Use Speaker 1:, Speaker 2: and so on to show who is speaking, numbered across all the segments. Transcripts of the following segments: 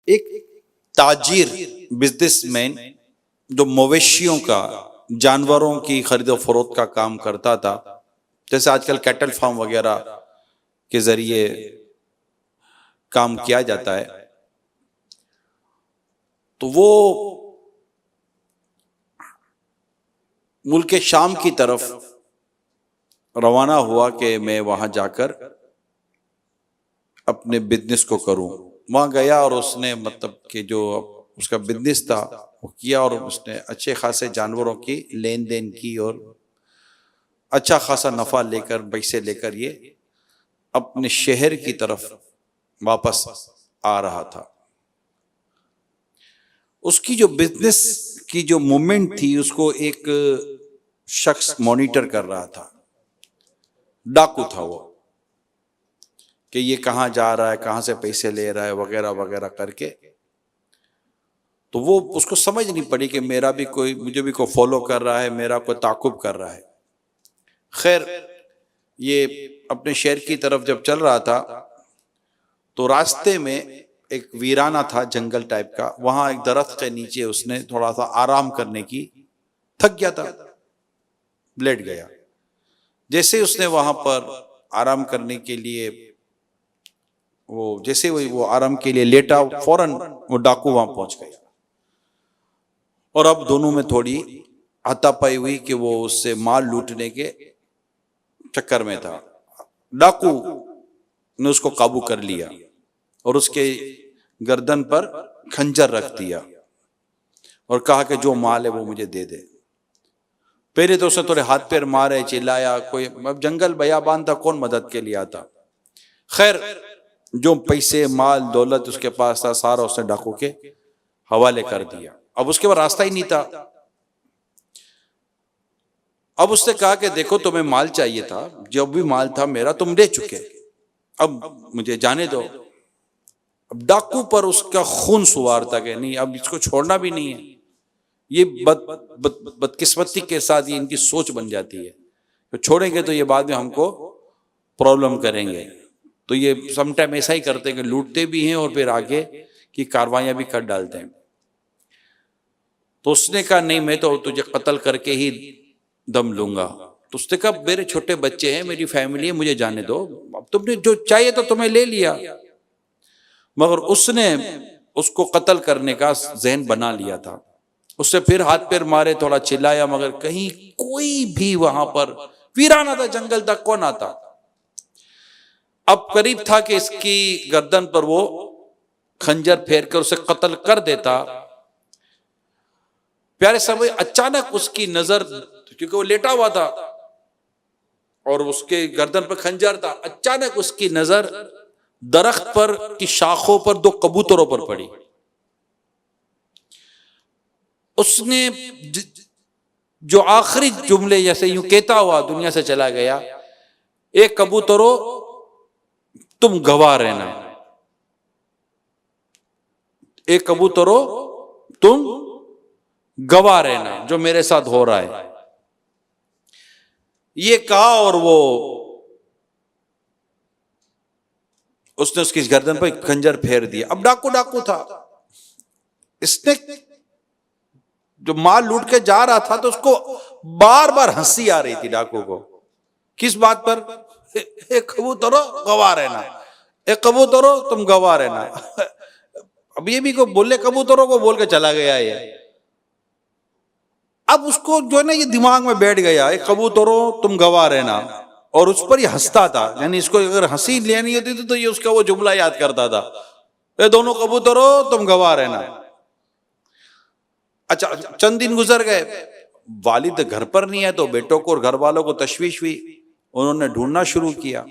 Speaker 1: एक ताजिर बिजनेसमैन जो मवेशियों का, जानवरों की खरीदो फरोख्त का काम करता था, जैसे आजकल कैटल फार्म वगैरह के जरिए काम किया जाता है, तो वो मुल्क शाम की तरफ रवाना हुआ कि मैं वहां जाकर अपने बिजनेस को करूं। वहां गया और उसने मतलब कि जो उसका बिजनेस था वो किया, और उसने अच्छे खासे जानवरों की लेन देन की और अच्छा खासा नफा लेकर, पैसे लेकर ये अपने शहर की तरफ वापस आ रहा था। उसकी जो बिजनेस की जो मूवमेंट थी उसको एक शख्स मॉनिटर कर रहा था, डाकू था वो, कि ये कहाँ जा रहा है, कहाँ से पैसे ले रहा है वगैरह वगैरह करके। तो वो उसको समझ नहीं पड़ी कि मेरा भी कोई, मुझे भी कोई फॉलो कर रहा है, मेरा कोई ताकुब कर रहा है। खैर, ये अपने शहर की तरफ जब चल रहा था तो रास्ते में एक वीराना था, जंगल टाइप का। वहां एक दरख्त के नीचे उसने थोड़ा सा आराम करने की, थक गया था, लेट गया। जैसे उसने वहां पर आराम करने के लिए जैसे वो आराम के लिए लेटा, फौरन वो डाकू वहां पहुंच गया। और अब दोनों में थोड़ी हाथापाई हुई कि वो उससे माल लूटने के चक्कर में था। डाकू ने उसको काबू कर लिया और उसके गर्दन पर खंजर रख दिया और कहा कि जो माल है वो मुझे दे दे। पहले तो उसने थोड़े हाथ पैर मारे, चिल्लाया, कोई अब जंगल बयाबान था, कौन मदद के लिए आता। खैर, जो पैसे माल दौलत उसके पास था सारा उसने डाकू के हवाले कर दिया। अब उसके पास रास्ता ही नहीं था। अब उसने कहा कि देखो, तुम्हें माल चाहिए था, जो भी माल था मेरा तुम ले चुके, अब मुझे जाने दो। अब डाकू पर उसका खून सवार था कि नहीं, अब इसको छोड़ना भी नहीं है। ये बदकिस्मती के साथ ये इनकी सोच बन जाती है, तो छोड़ेंगे तो ये बाद में हमको प्रॉब्लम करेंगे। तो ये समटाइम ऐसा ही करते हैं कि लूटते भी हैं और फिर आगे की कार्रवाइयां भी कर डालते हैं। तो उसने कहा नहीं, मैं तो तुझे कत्ल करके ही दम लूंगा। तो उसने कहा मेरे छोटे बच्चे हैं, मेरी फैमिली है, मुझे जाने दो। अब तुमने जो चाहिए तो तुम्हें ले लिया। मगर उसने उसको कत्ल करने का जहन बना लिया था। उससे फिर हाथ पैर मारे, थोड़ा चिल्लाया, मगर कहीं कोई भी वहां पर, वीराना था, जंगल तक कौन आता। अब करीब था कि इसकी गर्दन पर वो खंजर फेर कर उसे कत्ल कर देता। प्यारे समय, अचानक उसकी नजर, क्योंकि वो लेटा हुआ था और उसके गर्दन पर खंजर था, अचानक उसकी नजर दरख्त पर की शाखों पर दो कबूतरों पर पड़ी। उसने जो आखिरी जुमले जैसे यूं कहता हुआ दुनिया से चला गया, एक कबूतरों तुम गवाह रहना, एक कबूतरों तुम गवाह रहना जो मेरे साथ हो रहा है, ये कहा। और वो उसने उसकी गर्दन पर खंजर फेर दिया। अब डाकू था, इसने जो माल लूट के जा रहा था तो उसको बार बार हंसी आ रही थी डाकू को। किस बात पर? एक कबूतरों गवाह रहना, एक कबूतरों तुम गवाह रहना। अब ये भी को बोले, कबूतरों को बोल के चला गया ये। अब उसको जो है ना, ये दिमाग में बैठ गया, एक कबूतरों तुम गवाह रहना, और उस पर ये हंसता था। यानी इसको अगर हंसी लेनी होती थी तो ये उसका वो जुमला याद करता था, ये दोनों कबूतरों तुम गवाह रहना। अच्छा, चंद दिन गुजर गए, वालिद घर पर नहीं है तो बेटों को और घर वालों को तशवीश हुई। उन्होंने ढूंढना शुरू किया।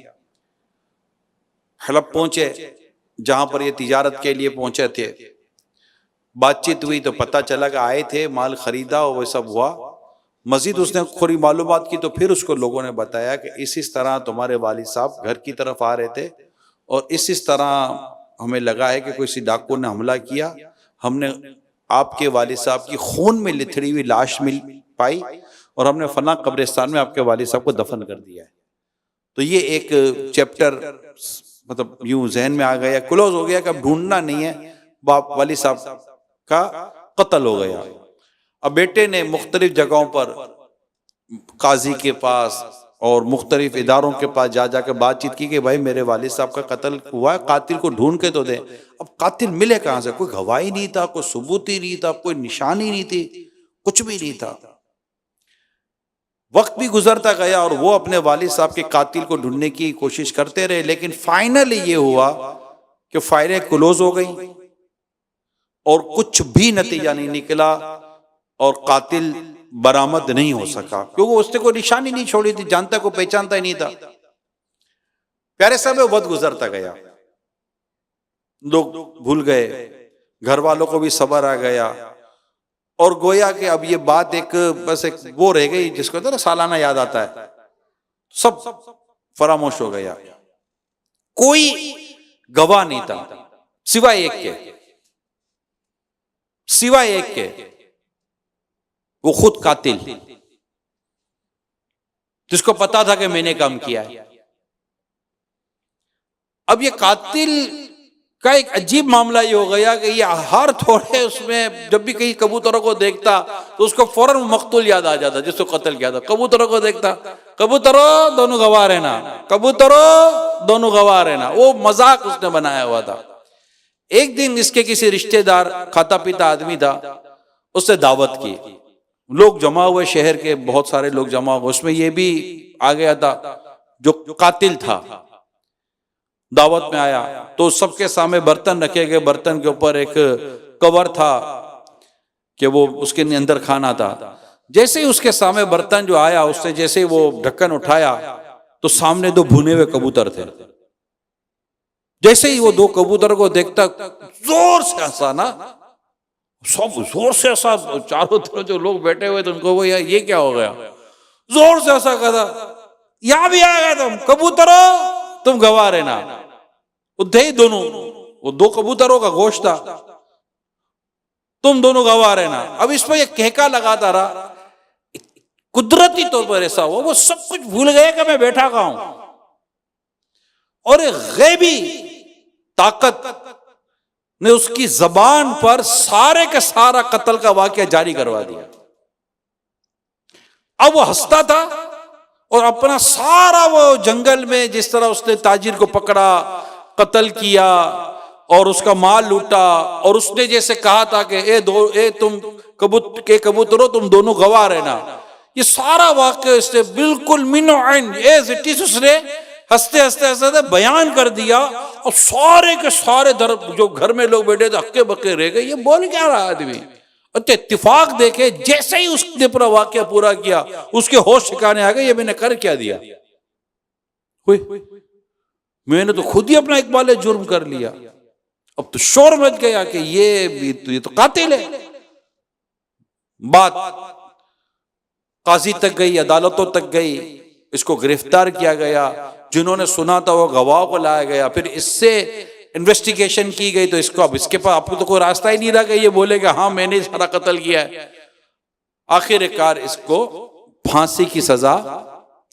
Speaker 1: हलब पहुंचे, जहां पर ये तिजारत के लिए पहुंचे थे। बातचीत हुई तो पता चला कि आए थे, माल खरीदा और वो सब हुआ। मजीद उसने थोड़ी मालूमात की तो फिर उसको लोगों ने बताया कि इस तरह तुम्हारे वालिद साहब घर की तरफ आ रहे थे और इस तरह हमें लगा है कि किसी डाकू ने हमला किया। हमने आपके वालिद साहब की खून में लिथड़ी हुई लाश मिल पाई और हमने फला कब्रिस्तान में आपके वालिद साहब को दफन कर दिया है। तो ये एक चैप्टर मतलब यूं जहन में आ गया, क्लोज हो गया कि अब ढूंढना नहीं है, बाप वाली साहब का कत्ल हो गया। अब बेटे ने मुख्तलिफ जगहों पर काजी के पास और मुख्तलिफ इदारों के पास जा जाकर बातचीत की कि भाई मेरे वालिद साहब का कत्ल हुआ है, कातिल को ढूंढ के तो दे। अब कातिल मिले कहां से? कोई गवाही नहीं था, कोई सबूत ही नहीं था, कोई निशानी नहीं थी, कुछ भी नहीं था। वक्त भी गुजरता गया और वो अपने वालिद साहब के कातिल को ढूंढने की कोशिश करते रहे, लेकिन फाइनली ये हुआ कि फाइलें क्लोज हो गई और कुछ भी नतीजा नहीं निकला और कातिल बरामद नहीं हो सका, क्योंकि उसने कोई निशानी नहीं छोड़ी थी, जानता को पहचानता ही नहीं था। प्यारे साहब वक्त गुजरता गया, लोग भूल गए, घर वालों को भी सब्र आ गया और गोया कि अब ये बात एक बस एक वो रह गई जिसको तो सालाना याद आता है, सब फरामोश हो गया। कोई गवाह नहीं था सिवाय एक के, वो खुद कातिल, जिसको पता था कि मैंने काम किया है। अब ये कातिल का एक अजीब मामला ये हो गया कि ये हर थोड़े उसमें जब भी कहीं कबूतरों को देखता तो उसको फौरन मकतूल याद आ जाता जिसको कत्ल किया था। कबूतरों को देखता, कबूतरों दोनों गवाह रहना, कबूतरों दोनों गवाह रहना, वो मजाक उसने बनाया हुआ था। एक दिन इसके किसी रिश्तेदार खाता पीता आदमी था, उसने दावत की, लोग जमा हुए, शहर के बहुत सारे लोग जमा हुए, उसमें ये भी आ गया था जो कातिल था। दावत में आया तो सबके सामने बर्तन रखे गए, बर्तन के ऊपर एक कवर था कि वो उसके अंदर खाना था। जैसे ही उसके सामने बर्तन जो आया, उससे जैसे वो ढक्कन उठाया तो सामने दो भुने हुए कबूतर थे। जैसे ही वो दो कबूतर को देखता जोर से हंसा ना, सब जोर से हंसा, चारों तरफ जो लोग बैठे हुए थे उनको वो यार ये क्या हो गया, जोर से हंसा, कहा यहां भी आ गए तुम कबूतरों, तुम गवाह रहना। दोनों, वो दो कबूतरों का गोश्त था, तुम दोनों गवाह रहना। अब इस पर यह कहका लगाता रहा, कुदरती तौर पर ऐसा हुआ वो सब कुछ भूल गए कि मैं बैठा कहां हूं, और एक गैबी ताकत ने उसकी जबान पर सारे का सारा कत्ल का वाकया जारी करवा दिया। अब वो हंसता था और अपना सारा वो जंगल में जिस तरह उसने ताजिर को पकड़ा, कत्ल किया और उसका माल लूटा, और उसने जैसे कहा था कि तुम कबूतरों तुम दोनों गवाह रहना, ये सारा वाकया इसने बिल्कुल मिनो आइन एज इट इज उसने हंसते हंसते बयान कर दिया। और सारे के सारे जो घर में लोग बैठे थे हक्के बक्के रह गए, ये बोल क्या रहा आदमी। अच्छा इत्तेफाक देखे, जैसे ही उसने पूरा वाकया पूरा किया उसके होश ठिकाने आ गए, ये मैंने कर क्या दिया, मैंने तो खुद ही अपना एक बाले जुर्म कर लिया। अब तो शोर मच गया कि ये तो कातिल है। बात काजी तक गई, अदालतों तक गई, इसको गिरफ्तार किया गया, जिन्होंने सुना था वो गवाह को लाया गया, फिर इससे इन्वेस्टिगेशन की गई, तो इसको अब इसके पास आपको तो कोई रास्ता ही नहीं रहा कि ये बोलेगा हाँ मैंने सारा कत्ल किया है। आखिरकार इसको फांसी की सजा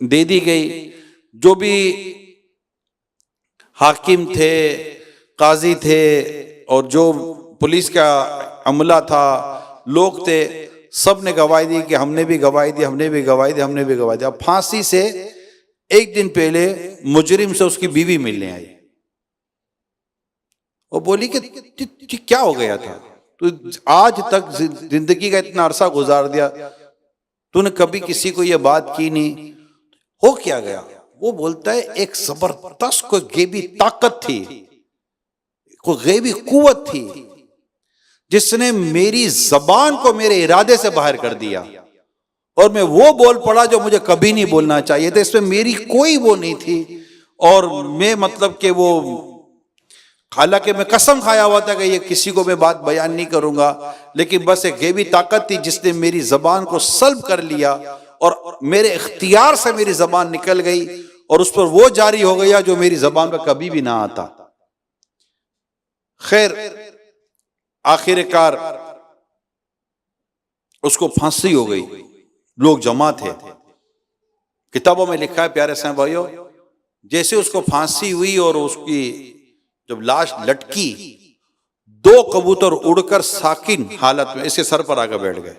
Speaker 1: दे दी गई। जो भी हाकिम थे, काजी थे और जो पुलिस का अमला था, लोग थे, सब ने गवाही दी कि हमने भी गवाही दी, हमने भी गवाही दी, हमने भी गवाही दी। अब फांसी से एक दिन पहले मुजरिम से उसकी बीवी मिलने आई, वो बोली कि क्या हो गया था, तो आज तक जिंदगी का इतना अरसा गुजार दिया, तूने कभी किसी को ये बात की नहीं, हो क्या गया। वो बोलता है एक जबरदस्त कोई गैबी ताकत थी, कोई गैबी कुव्वत थी जिसने मेरी जबान को मेरे इरादे से बाहर कर दिया और मैं वो बोल पड़ा जो मुझे कभी नहीं बोलना चाहिए था। इसमें मेरी कोई वो नहीं थी और मैं मतलब कि वो, हालांकि मैं कसम खाया हुआ था कि ये किसी को मैं बात बयान नहीं करूंगा, लेकिन बस एक गैबी ताकत थी जिसने मेरी जबान को सल्ब कर लिया और मेरे इख्तियार से मेरी जबान निकल गई और उस पर वो जारी हो गया जो मेरी जबान पर कभी भी ना आता। खैर आखिरकार उसको फांसी हो गई, लोग जमा थे। किताबों में लिखा है प्यारे साहब भाइयों, जैसे उसको फांसी हुई और उसकी जब लाश लटकी, दो कबूतर उड़कर साकिन हालत में इसके सर पर आकर बैठ गए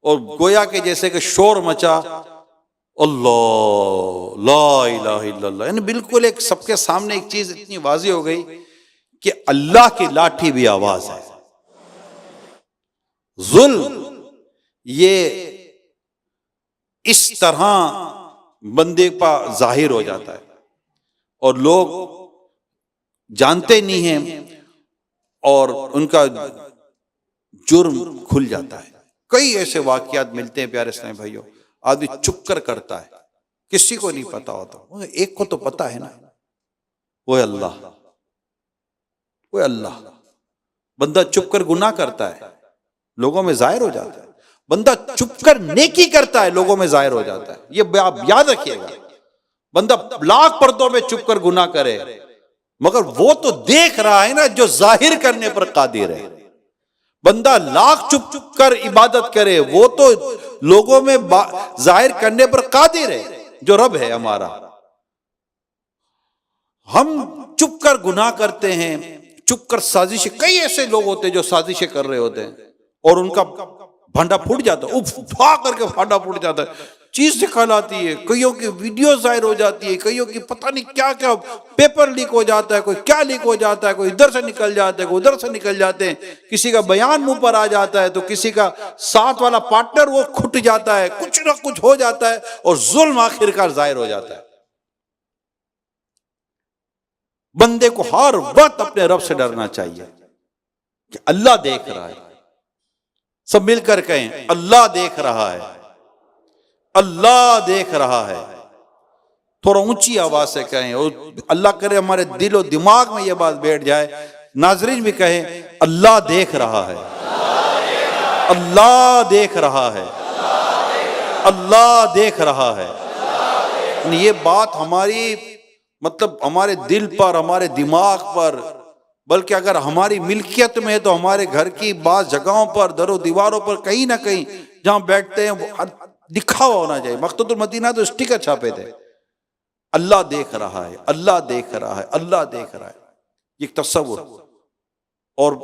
Speaker 1: और गोया के जैसे कि शोर मचा, अल्लाह ला इलाहा इल्लल्लाह। यानी बिल्कुल एक सबके सामने एक चीज इतनी वाज़ी हो गई कि अल्लाह की लाठी भी आवाज है। जुल्म ये इस तरह बंदे पर जाहिर हो जाता है और लोग जानते नहीं हैं और उनका जुर्म खुल जाता है। कई ऐसे वाकयात मिलते हैं प्यारे इस्लामी भाइयों, आदमी चुप कर करता है, किसी को नहीं पता होता, एक को तो पता है ना, वो अल्लाह, वो अल्लाह। बंदा चुप कर गुनाह करता है, लोगों में जाहिर हो जाता है। बंदा चुप कर नेकी करता है, लोगों में जाहिर हो जाता है। ये आप याद रखिएगा। बंदा लाख पर्दों में चुप कर गुनाह करे, मगर वो तो देख रहा है ना जो जाहिर करने पर कादिर है। बंदा लाख चुप चुप कर इबादत करे, वो तो लोगों में जाहिर करने पर कादिर है, जो रब है हमारा। हम चुप कर गुनाह करते हैं, चुप कर साजिशें, कई ऐसे लोग होते हैं जो साजिशें कर रहे होते हैं और उनका भांडा फूट जाता है, उठा करके भांडा फूट जाता है, चीज निकल आती है, कईयों की वीडियो जाहिर हो जाती है, कईयों की पता नहीं क्या क्या पेपर लीक हो जाता है, कोई क्या लीक हो जाता है, कोई इधर से निकल जाता है, कोई उधर से निकल जाते हैं, किसी का बयान मुंह पर आ जाता है तो किसी का साथ वाला पार्टनर वो खुट जाता है, कुछ ना कुछ हो जाता है और जुल्म आखिरकार जाहिर हो जाता है। बंदे को हर वक्त अपने रब से डरना चाहिए कि अल्लाह देख रहा है। सब मिलकर कहें, अल्लाह देख रहा है, अल्लाह देख रहा है। थोड़ा ऊंची आवाज से कहें और अल्लाह करे हमारे दिल और दिमाग में यह बात बैठ जाए, नाजरीन भी कहें अल्लाह देख रहा है, अल्लाह देख रहा है, अल्लाह देख रहा है। ये बात हमारी मतलब हमारे दिल पर, हमारे दिमाग पर, बल्कि अगर हमारी मिल्कियत में है तो हमारे घर की बात जगहों पर, दरों दीवारों पर, कहीं ना कहीं जहां बैठते हैं वो लिखा हुआ होना चाहिए। मकतूतुल मदीना तो स्टिकर छापे थे, अल्लाह देख रहा है, अल्लाह देख रहा है, अल्लाह देख रहा है। ये तस्वुर और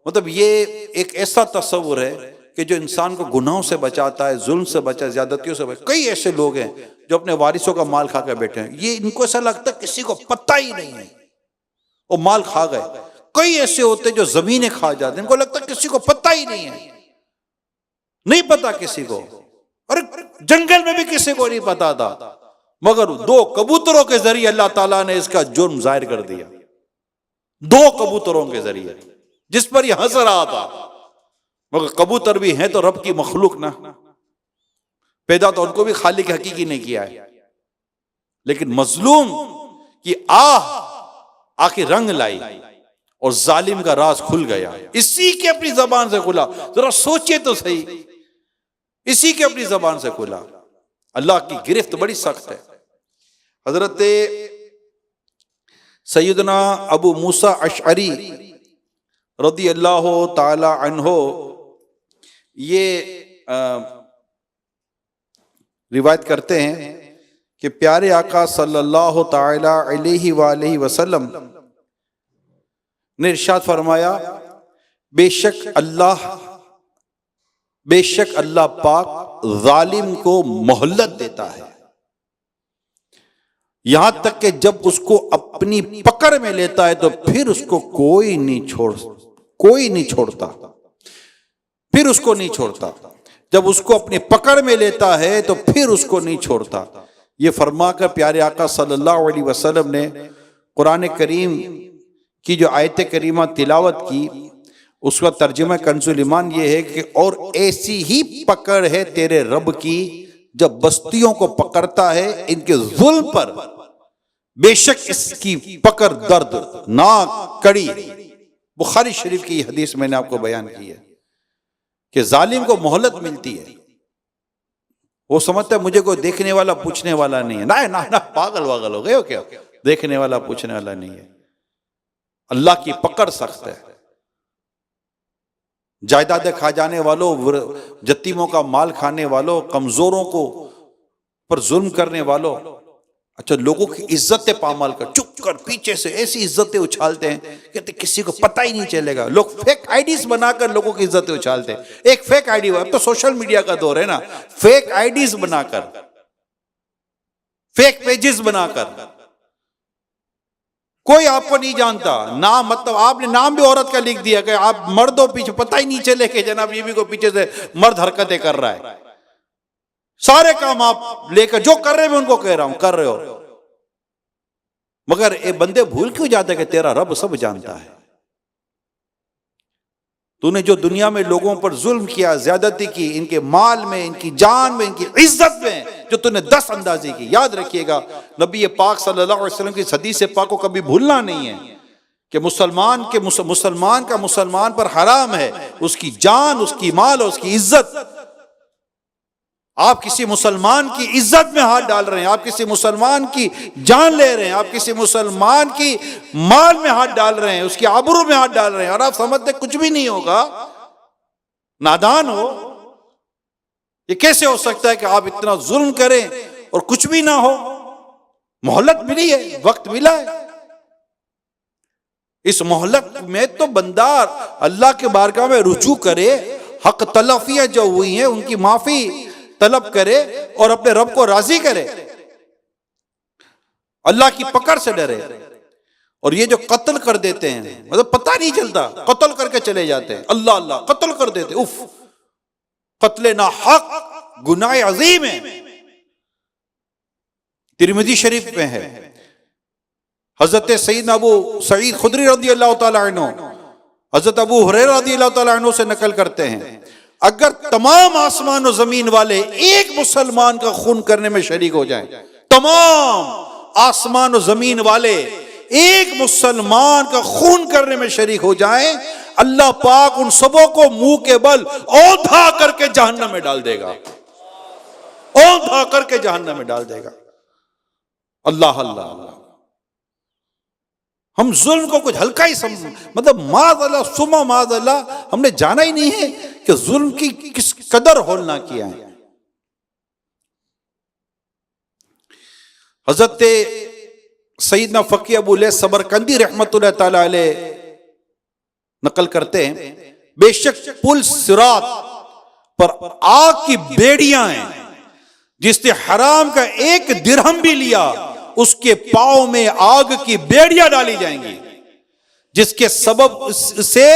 Speaker 1: मतलब ये एक ऐसा तस्वुर है कि जो इंसान को गुनाहों से बचाता है, जुल्म से बचा, ज्यादतियों से बचा। कई ऐसे लोग हैं जो अपने वारिसों का माल खा कर बैठे हैं, ये इनको ऐसा लगता है किसी को पता ही नहीं है, वो माल खा गए। कई ऐसे होते हैं जो जमीनें खा जाते हैं, इनको लगता है किसी को पता ही नहीं है, नहीं पता किसी को। अरे जंगल में भी किसी को नहीं पता था, मगर दो कबूतरों के जरिए अल्लाह ताला ने इसका जुर्म जाहिर कर दिया। दो कबूतरों के जरिए, जिस पर यह हंस रहा था, मगर कबूतर भी हैं तो रब की मखलूक ना, पैदा तो उनको भी खालिक हकीकी ने किया है, लेकिन मजलूम की आखिर रंग लाई और जालिम का राज खुल गया। इसी के अपनी जबान से खुला, जरा सोचिए तो सही, इसी के अपनी जबान से खुला। अल्लाह की गिरफ्त बड़ी सख्त है। हजरत सैयदना अबू मूसा अशअरी रदी अल्लाह ताला अन्हो ये रिवायत करते हैं कि प्यारे आका सल्लल्लाहु ताला अलैहि वसल्लम ने इरशाद फरमाया, बेशक अल्लाह पाक जालिम को मोहल्लत देता है, यहां तक कि जब उसको अपनी पकड़ में लेता है तो फिर उसको कोई नहीं छोड़ता, फिर उसको नहीं छोड़ता। जब उसको अपनी पकड़ में लेता है तो फिर उसको नहीं छोड़ता। ये फरमाकर प्यारे आका सल्लल्लाहु अलैहि वसल्लम ने कुरान करीम की जो आयत करीमा तिलावत की, उसका तर्जुमा कंजुल ईमान ये है कि और ऐसी ही पकड़ है तेरे रब की जब बस्तियों को पकड़ता है इनके जुल्म पर, बेशक इसकी पकड़ दर्द नाक कड़ी। बुखारी शरीफ की हदीस मैंने आपको बयान की है कि जालिम को मोहलत मिलती है। वो समझता है मुझे कोई देखने वाला पूछने वाला नहीं है। ना पागल वागल हो गए हो क्या, देखने वाला पूछने वाला नहीं है। अल्लाह की पकड़ सख्त है। जायदादें खा जाने वालों, यतीमों का माल खाने वालों, कमजोरों को पर जुल्म करने वालों,
Speaker 2: अच्छा, लोगों की इज्जतें पामाल कर, चुप कर, पीछे से ऐसी इज्जतें उछालते हैं, कहते किसी को पता ही नहीं चलेगा। लोग फेक आईडीज बनाकर लोगों की इज्जतें उछालते हैं। एक फेक आईडी, अब तो सोशल मीडिया का दौर है ना, फेक आईडीज बनाकर, फेक पेजेस बनाकर, कोई आपको नहीं जानता, नाम मतलब आपने नाम भी औरत का लिख दिया कि आप मर्द हो, पीछे पता ही नहीं चले कि जनाब ये भी को पीछे से मर्द हरकतें कर रहा है। सारे काम आप लेकर जो कर रहे हैं, मैं उनको कह रहा हूं कर रहे हो, मगर ये बंदे भूल क्यों जाते कि तेरा रब सब जानता है। तूने जो दुनिया में लोगों पर जुल्म किया, ज्यादती की, इनके माल में, इनकी जान में, इनकी इज्जत में, जो तूने 10 अंदाजी की, याद रखिएगा नबी पाक सल्लल्लाहु अलैहि वसल्लम की हदीस पाक को कभी भूलना नहीं है कि मुसलमान का मुसलमान पर हराम है उसकी जान, उसकी माल और उसकी इज्जत। आप किसी मुसलमान की इज्जत में हाथ डाल रहे हैं, आप किसी मुसलमान की जान ले रहे हैं, आप किसी मुसलमान की माल में हाथ डाल रहे हैं, उसकी आबरू में हाथ डाल रहे हैं, और आप समझते कुछ भी नहीं होगा, नादान हो। ये कैसे हो सकता है कि आप इतना जुल्म करें और कुछ भी ना हो? मोहलत मिली है, वक्त मिला है। इस मोहलत में तो बंदा अल्लाह के बारगाह में रुजू करे, हक तलफियां जो हुई हैं उनकी माफी तलब करे और अपने रब को राजी करे, अल्लाह की पकड़ से डरे। और ये जो कत्ल कर देते हैं, मतलब पता नहीं चलता, कत्ल करके चले जाते हैं, अल्लाह अल्लाह कत्ल कर देते, उफ, कत्ले ना हक गुनाह अजीम है। तिरमिज़ी शरीफ में है, हजरत सईदना अबू सईद खुदरी रज़ी अल्लाह तआला अन्हु हजरत अबू हुरैरा रज़ी अल्लाह तआला अन्हु से नकल करते हैं, अगर तमाम आसमान और जमीन वाले एक मुसलमान का खून करने में शरीक हो जाएं, तमाम आसमान और जमीन वाले एक मुसलमान का खून करने में शरीक हो जाएं, अल्लाह पाक उन सबों को मुंह के बल औंधा करके जहन्नम में डाल देगा, औंधा करके जहन्नम में डाल देगा। अल्लाह अल्लाह अल्लाह। हम जुल्म को कुछ हल्का ही मतलब माज़अल्लाह सुमा माज़अल्लाह हमने जाना ही नहीं है कि जुल्म की किस कदर होलना किया है। हजरत सईदना फकी अबू लैस सबरकंदी रहमतुल्लाह तआला अलैह नकल करते हैं, बेशक पुल सिरात पर आग की बेड़ियां हैं, जिसने हराम का एक दिरहम भी लिया उसके पांव में आग की बेड़ियां डाली जाएंगी, जिसके सबब से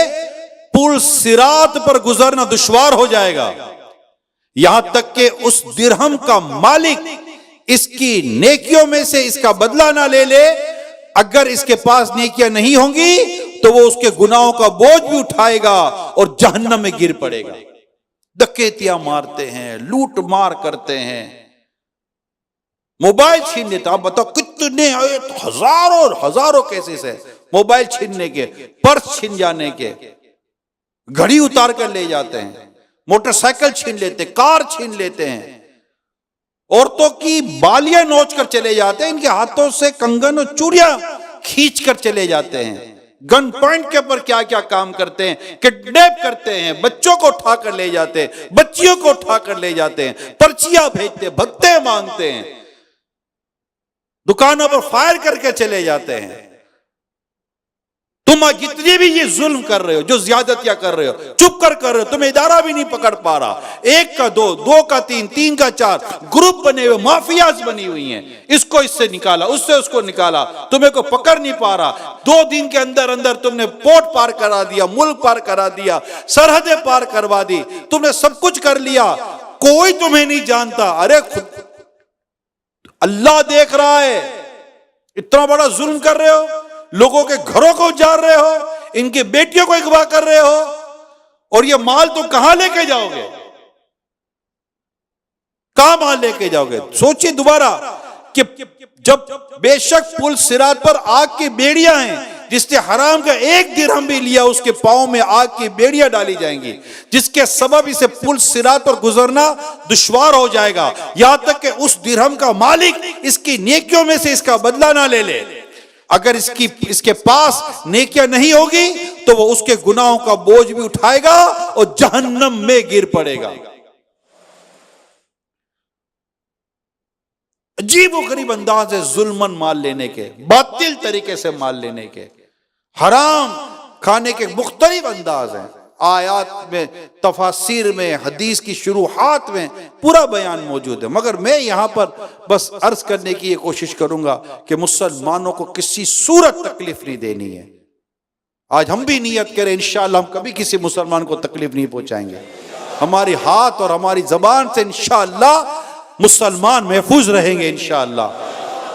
Speaker 2: पुल सिरात पर गुजरना दुश्वार हो जाएगा, यहां तक कि उस दिरहम का मालिक इसकी नेकियों में से इसका बदला ना ले ले। अगर इसके पास नेकियां नहीं होंगी तो वो उसके गुनाहों का बोझ भी उठाएगा और जहन्नम में गिर पड़ेगा। डकैतियां मारते हैं, लूट मार करते हैं, मोबाइल छीन लेते। आप बताओ कितने हजारों हजारों केसेस है मोबाइल छीनने के, पर्स छीन जाने के, घड़ी उतार कर ले जाते हैं, मोटरसाइकिल छीन लेते हैं, कार छीन लेते हैं, औरतों की बालियां नोच कर चले जाते हैं, इनके हाथों से कंगन और चूड़ियां खींच कर चले जाते हैं, गन पॉइंट के ऊपर क्या क्या काम करते हैं, किडनैप करते हैं, बच्चों को उठा कर ले जाते हैं, बच्चियों को उठा कर ले जाते हैं, पर्चियां भेजते हैं, भत्ते मांगते हैं, दुकानों पर फायर करके चले जाते हैं। तुम जितने भी ये जुल्म कर रहे हो, जो ज्यादतियां कर रहे हो, चुप कर रहे हो, तुम्हें इदारा भी नहीं पकड़ पा रहा, एक का दो, दो का तीन, तीन का चार ग्रुप बने हुए, माफियाज बनी हुई हैं, इसको इससे निकाला, उससे उसको निकाला, तुम्हें को पकड़ नहीं पा रहा। 2 दिन के अंदर अंदर तुमने पोर्ट पार करा दिया, मुल्क पार करा दिया, सरहदें पार करवा दी, तुमने सब कुछ कर लिया, कोई तुम्हें नहीं जानता। अरे खुद अल्लाह देख रहा है, इतना बड़ा जुल्म कर रहे हो, लोगों के घरों को उजाड़ रहे हो, इनके बेटियों को अगवा कर रहे हो, और ये माल तो कहां लेके जाओगे, कहां माल लेके जाओगे? सोचिए दोबारा कि जब बेशक पुल सिरात पर आग की बेड़ियां हैं, जिसने हराम का एक दिरहम भी लिया उसके पांव में आग की बेड़ियां डाली जाएंगी, जिसके सबब इसे पुल सिरात पर गुजरना दुश्वार हो जाएगा, यहां तक कि उस दिरहम का मालिक इसकी नेकियों में से इसका बदला ना ले ले। अगर इसके पास नेकियां नहीं होगी तो वो उसके गुनाहों का बोझ भी उठाएगा और जहन्नम में गिर पड़ेगा। अजीब व गरीब अंदाज है जुल्मन माल लेने के, बातिल तरीके से माल लेने के, हराम खाने के मुख्तलिफ अंदाज हैं। आयात में, तफासिर में, हदीस की शुरुआत में पूरा बयान मौजूद है। मगर मैं यहाँ पर बस अर्ज करने की ये कोशिश करूंगा कि मुसलमानों को किसी सूरत तकलीफ नहीं देनी है। आज हम भी नियत करें, इंशाअल्लाह हम कभी किसी मुसलमान को तकलीफ नहीं पहुंचाएंगे। हमारी हाथ और हमारी जबान से इंशाअल्लाह मुसलमान महफूज रहेंगे। इंशाअल्लाह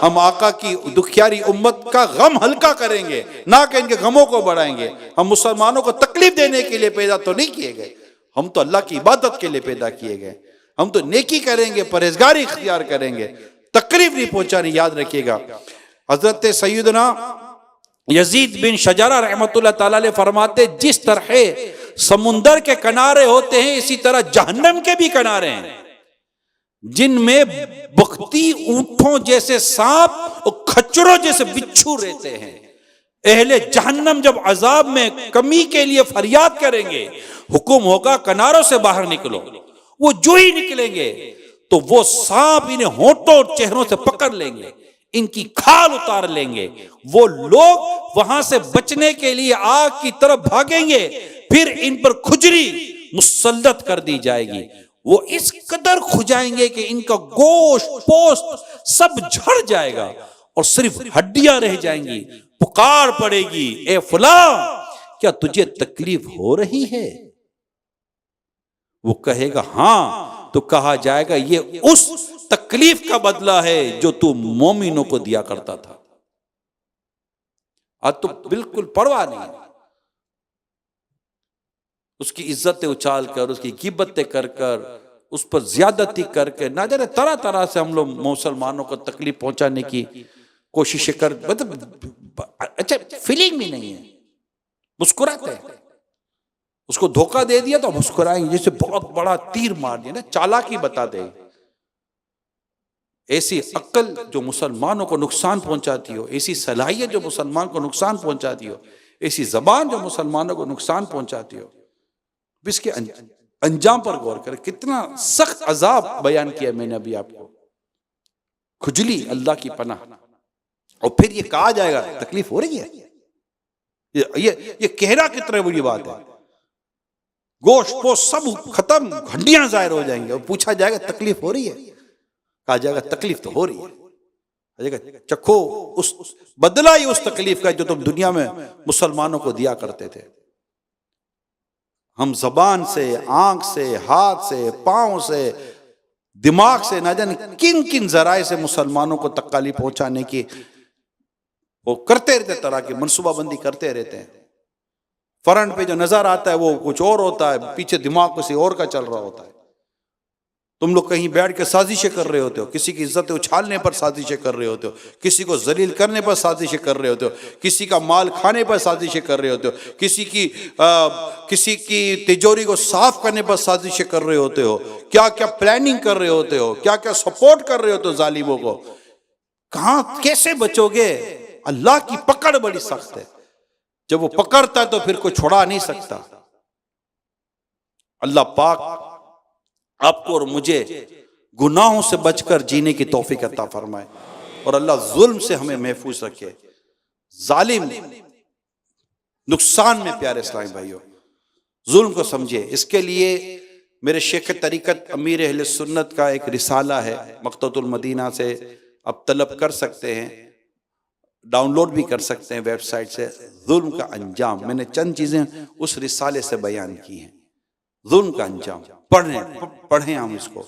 Speaker 2: हम आका की दुखियारी उम्मत का गम हल्का करेंगे, ना कि इनके गमों को बढ़ाएंगे। हम मुसलमानों को तकलीफ देने के लिए पैदा तो नहीं किए गए, हम तो अल्लाह की इबादत के लिए पैदा किए गए। हम तो नेकी करेंगे, परहेजगारी इख्तियार करेंगे, तकलीफ नहीं पहुंचानी, याद रखिएगा। हजरत सैयदना यजीद बिन शजारा रहमतुल्लाह ताला अलैह फरमाते, जिस तरह समुंदर के किनारे होते हैं इसी तरह जहन्नम के भी किनारे हैं, जिनमें बख्ती ऊंटों जैसे सांप और खच्चरों जैसे बिच्छू रहते हैं। अहले जहन्नम जब अजाब में कमी के लिए फरियाद करेंगे, हुक्म होगा किनारों से बाहर निकलो, वो जो ही निकलेंगे तो वो सांप इन्हें होंठों और चेहरों से पकड़ लेंगे, इनकी खाल उतार लेंगे। वो लोग वहां से बचने के लिए आग की तरफ भागेंगे, फिर इन पर खुजली मुसल्लत कर दी जाएगी। वो इस कदर खुजाएंगे कि इनका गोश्त पोस्ट सब झड़ जाएगा और सिर्फ हड्डियां रह जाएंगी। पुकार पड़ेगी, ए फुला क्या तुझे तकलीफ हो रही है? वो कहेगा हाँ, तो कहा जाएगा ये उस तकलीफ का बदला है जो तू मोमिनों को दिया करता था। आज तो बिल्कुल परवाह नहीं, उसकी इज्जतें उछाल कर, उसकी गिबतें कर कर, उस पर ज्यादती करके, ना जाने तरह तरह से हम लोग मुसलमानों को तकलीफ पहुंचाने की कोशिशें कर, मतलब अच्छा फीलिंग भी नहीं है, मुस्कुराते हैं। उसको धोखा दे दिया तो मुस्कुराएंगे, जैसे बहुत बड़ा तीर मार दिया ना, चालाकी बता दे। ऐसी अक्ल जो मुसलमानों को नुकसान पहुंचाती हो, ऐसी सलाहियत जो मुसलमान को नुकसान पहुंचाती हो, ऐसी जबान जो मुसलमानों को नुकसान पहुंचाती हो, इसके अंजाम पर गौर करें। कितना सख्त अजाब बयान किया मैंने अभी आपको, खुजली, अल्लाह की पनाह। और फिर ये कहा जाएगा तकलीफ हो रही है, ये कहना कितना बड़ी बात है। गोश्त पोस्ट सब खत्म, हड्डियां जाहिर हो जाएंगे, और पूछा जाएगा तकलीफ हो रही है, कहा जाएगा तकलीफ तो हो रही है। चखो उस बदला ही उस तकलीफ का जो तुम दुनिया में मुसलमानों को दिया करते थे। हम जबान से, आंख से, हाथ से, पांव से, दिमाग से, ना जाने किन किन जराए से मुसलमानों को तकलीफ पहुंचाने की वो करते रहते, तरह की मनसूबाबंदी करते रहते हैं। फ्रंट पे जो नजर आता है वो कुछ और होता है, पीछे दिमाग किसी और का चल रहा होता है। तुम लोग कहीं बैठ के साजिशें कर रहे होते हो, किसी की इज्जत उछालने पर साजिशें कर रहे होते हो, किसी को जलील करने पर साजिशें कर रहे होते हो, किसी का माल खाने पर साजिशें कर रहे होते हो, किसी की तिजोरी को साफ करने पर साजिशें कर रहे होते हो, क्या क्या प्लानिंग कर रहे होते हो, क्या क्या सपोर्ट कर रहे होते हो जालिमों को। कहां कैसे बचोगे? अल्लाह की पकड़ बड़ी सख्त है, जब वो पकड़ता है तो फिर कोई छुड़ा नहीं सकता। अल्लाह पाक आपको और मुझे गुनाहों से बचकर जीने की तौफीक अता फरमाए, और अल्लाह जुल्म से हमें महफूज रखे, जालिम नुकसान में। प्यारे इस्लामी भाइयों, जुल्म को समझिए। इसके लिए मेरे शेख तरीकत अमीर अहले सुन्नत का एक रिसाला है, मक्तबुल मदीना से आप तलब कर सकते हैं, डाउनलोड भी कर सकते हैं वेबसाइट से। जुल्म का अंजाम, मैंने चंद चीजें उस रिसाले से बयान की हैं। जुल्म का अंजाम पढ़ें हम इसको,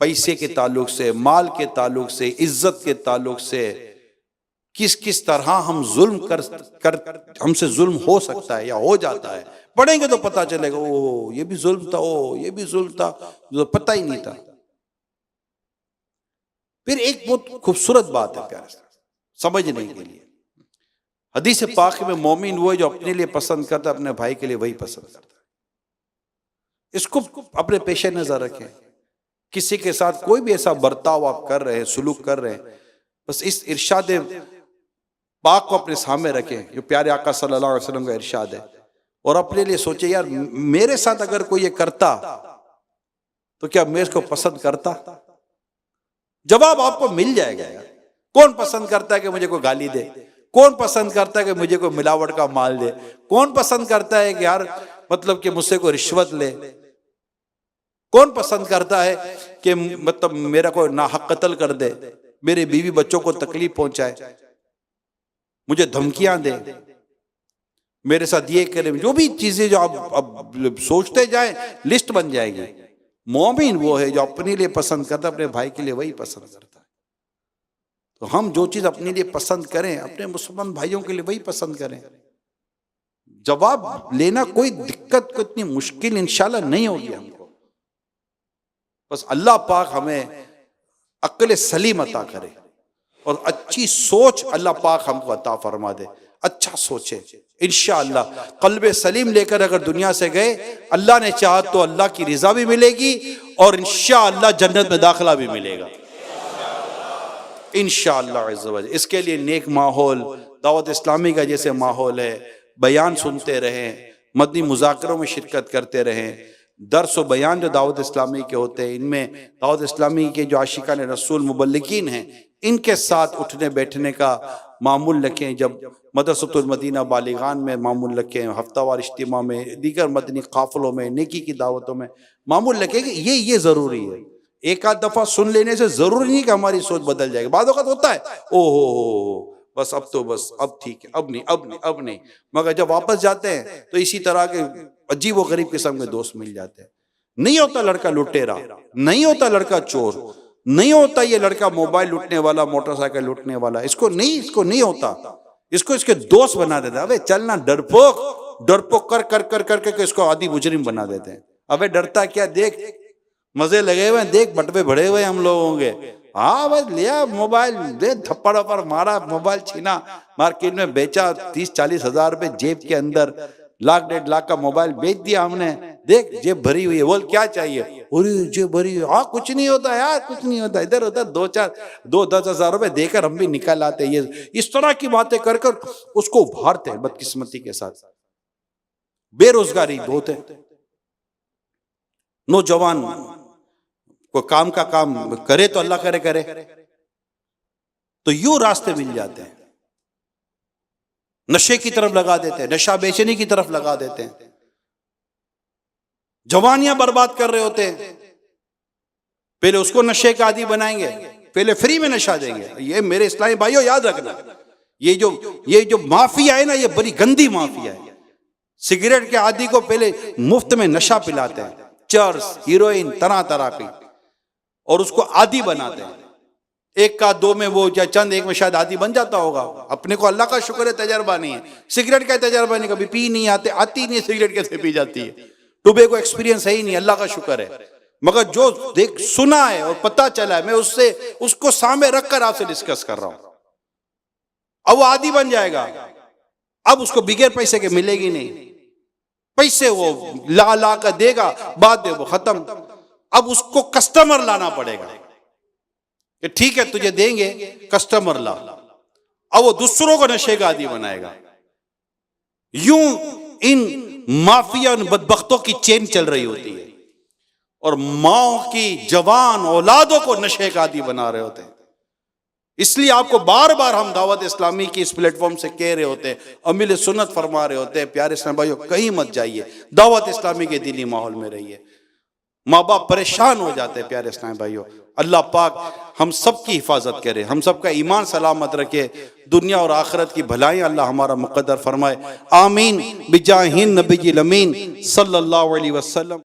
Speaker 2: पैसे के ताल्लुक से, माल के ताल्लुक से, इज्जत के ताल्लुक से, किस किस तरह हम जुल्म कर हमसे जुल्म हो सकता है या हो जाता है। पढ़ेंगे तो पता चलेगा, ओ ये भी जुल्म था, ओ ये भी जुल्म था, जो पता ही नहीं था। फिर एक बहुत खूबसूरत बात है प्यारे समझने के लिए, हदीस पाक में मोमिन वो है जो अपने लिए पसंद करता है, अपने भाई के लिए वही पसंद करता है। इसको अपने पेशे नजर रखें। किसी के साथ कोई भी ऐसा बर्ताव आप कर रहे हैं, सुलूक कर रहे हैं, बस इस इरशाद पाक को अपने सामने रखें जो प्यारे आका सल्लल्लाहु अलैहि वसल्लम का इरशाद है, और अपने लिए सोचे यार मेरे साथ अगर कोई ये करता तो क्या मैं इसको पसंद करता? जवाब आपको मिल जाएगा यार। कौन पसंद करता है कि मुझे कोई गाली दे? कौन पसंद करता है कि मुझे कोई मिलावट का माल दे? कौन पसंद करता है कि यार मतलब कि मुझसे कोई रिश्वत ले? कौन पसंद करता है कि मतलब मेरा कोई नाहक कत्ल कर दे, मेरे बीवी बच्चों को तकलीफ पहुंचाए, मुझे धमकियां दे, मेरे साथ ये करे? जो भी चीजें जो आप अब सोचते जाएं लिस्ट बन जाएगी। मोमिन वो है जो अपने लिए पसंद करता है, अपने भाई के लिए वही पसंद करता है। तो हम जो चीज अपने लिए पसंद करें, अपने मुसलमान भाइयों के लिए वही पसंद करें। जवाब लेना कोई दिक्कत, कोई इतनी मुश्किल इंशाल्लाह नहीं होगी हमको। बस अल्लाह पाक हमें अक्ल सलीम अता करे और अच्छी सोच अल्लाह पाक हमको अता फरमा दे। अच्छा सोचे, इंशाअल्लाह कल्बे सलीम लेकर अगर दुनिया से गए, अल्लाह ने चाहा तो अल्लाह की रिजा भी मिलेगी और इंशाअल्लाह जन्नत में दाखिला भी मिलेगा इंशाअल्लाह अज़्ज़ व जल। इसके लिए नेक माहौल, दावत इस्लामी का जैसे माहौल है, बयान सुनते रहें, मदनी मुज़ाकरों में शिरकत करते रहें। दर्स व बयान जो दावत इस्लामी के होते हैं, इनमें दावत इस्लामी के जो आशिकान रसूल मुबल्लिकीन हैं, इनके साथ उठने बैठने का मामूल रखें। जब मदरसतुल मदीना बालिगान में मामूल रखें, हफ्तावार इज्तिमा में, दीगर मदनी काफिलों में, नेकी की दावतों में मामूल रखें कि ये ज़रूरी है। एक आध दफ़ा सुन लेने से ज़रूरी नहीं कि हमारी सोच बदल जाएगी। बाद वक़्त होता है ओहो बस अब ठीक है, अब नहीं। मगर जब वापस जाते हैं तो इसी तरह के अजीब व गरीब किस्म के दोस्त मिल जाते हैं। नहीं होता लड़का लुटेरा, नहीं होता लड़का चोर, नहीं होता ये लड़का मोबाइल लूटने वाला, मोटरसाइकिल लूटने वाला। इसको नहीं होता। इसको इसके दोस्त बना देते हैं। अबे चलना डरपोक कर इसको आदि मुजरिम बना देते हैं। अबे डरता क्या, देख मजे लगे हुए, देख बटवे भरे हुए हम लोगों के। हाँ बस लिया मोबाइल, दे थप्पड़ पर मारा, मोबाइल छीना, मार्केट में बेचा, 30-40 हजार रुपए जेब के अंदर, 1-1.5 लाख का मोबाइल बेच दिया हमने। देख जेब भरी हुई है, बोल क्या चाहिए? अरे जेब भरी है। हाँ कुछ नहीं होता यार, कुछ नहीं होता, इधर उधर 2-10 हजार रुपए देकर हम भी निकाल आते। ये इस तरह की बातें कर उसको उभारते हैं बदकिस्मती के साथ। बेरोजगारी बहुत है। नौजवान को काम का काम करे तो अल्लाह करे तो यूं रास्ते मिल जाते हैं। नशे की तरफ लगा देते हैं, नशा बेचने की तरफ लगा देते हैं, जवानियां बर्बाद कर रहे होते हैं। पहले उसको नशे का आदी बनाएंगे, पहले फ्री में नशा देंगे। ये मेरे इस्लामी भाइयों याद रखना, ये जो माफिया है ना, ये बड़ी गंदी माफिया है। सिगरेट के आदी को पहले मुफ्त में नशा पिलाते हैं, चर्स, हीरोइन, तरह की, और उसको आदी बनाते हैं। एक का दो में वो या चंद एक में शायद आदी बन जाता होगा। अपने को अल्लाह का शुक्र है तजर्बा नहीं है, सिगरेट का तजर्बा नहीं, कभी पी नहीं आती नहीं सिगरेट कैसे पी जाती है, टुबे को एक्सपीरियंस है ही नहीं, अल्लाह का शुक्र है। मगर जो देख सुना है और पता चला है, मैं उसको सामने रखकर आपसे डिस्कस कर रहा हूं। अब वो आदी बन जाएगा, अब उसको बिगैर पैसे के मिलेगी नहीं, पैसे वो ला कर देगा, बाद दे वो खत्म। अब उसको कस्टमर लाना पड़ेगा कि ठीक है तुझे देंगे, कस्टमर ला। अब वो दूसरों को नशे का आदी बनाएगा। यूं इन माफिया बदबख्तों की चेन चल रही होती है और माओ की जवान औलादों को नशे का आदी बना रहे होते हैं। इसलिए आपको बार बार हम दावत इस्लामी की इस प्लेटफॉर्म से कह रहे होते हैं, अमील सुन्नत फरमा रहे होते हैं, प्यारे इस्लामी भाइयों कहीं मत जाइए, दावत इस्लामी के दीनी माहौल में रहिए। माँ बाप परेशान हो जाते हैं प्यारे इस्लामी भाइयों। अल्लाह पाक हम सब की हिफाजत करे, हम सब का ईमान सलामत रखे, दुनिया और आखिरत की भलाई अल्लाह हमारा मुक़द्दर फरमाए। आमीन बिजाहिन नबी अमीन सल्लल्लाहु अलैहि वसल्लम।